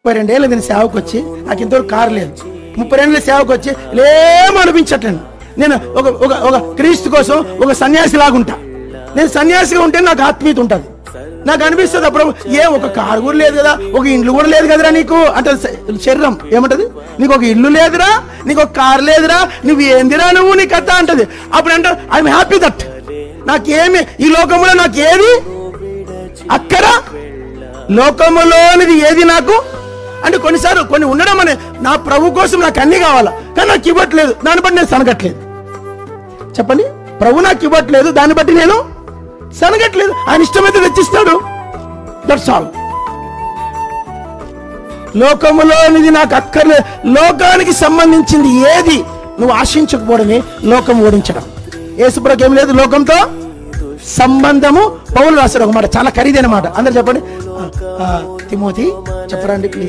32 ఏళ్ళు నేను సేవకు వచ్చి నాకు ఇంతవరకు కారు లేదు. 32 ఏళ్ళ సేవకు వచ్చి ఏమో అనిపించట్లేదు. నేను ఒక క్రీస్తు కోసం ఒక సన్యాసి లాగా ఉంటా. నేను సన్యాసిగా ఉంటే నాకు ఆత్మీయత ఉంటుంది. నాకు అనిపిస్తుంది అప్పుడు ఒక కారు కూడా లేదు కదా, ఒక ఇండ్లు కూడా లేదు కదరా నీకు అంటే శరీరం ఏమంటది, నీకు ఒక ఇల్లు లేదురా, నీకు ఒక కారు లేదురా, నువ్వు ఏందిరా నువ్వు నీ కథ అంటది. అప్పుడు అంటే ఐఎమ్ హ్యాపీ దట్ నాకేమి ఈ లోకంలో నాకు ఏది అక్కర, లోకములోనిది ఏది నాకు అంటే కొన్నిసార్లు కొన్ని ఉండడం అనే నా ప్రభు కోసం నాకు అన్ని కావాలా, కానీ నాకు ఇవ్వట్లేదు, దాన్ని బట్టి నేను సనగట్లేదు. చెప్పండి, ప్రభు నాకు ఇవ్వట్లేదు, దాన్ని బట్టి నేను సనగట్లేదు. ఆయన ఇష్టమైతే తెచ్చిస్తాడు, దట్స్ ఆల్. లోకములోనిది నాకు అక్కర్లేదు. లోకానికి సంబంధించింది ఏది నువ్వు ఆశించకపోవడమే లోకం ఓడించడం. యేసుప్రభుకి ఏం లేదు లోకంతో సంబంధము. పౌలు రాశాడు ఒక మాట, చాలా ఖరీదైన మాట. అందరు చెప్పండి, తిమోతి చెప్పరండి ప్లీజ్.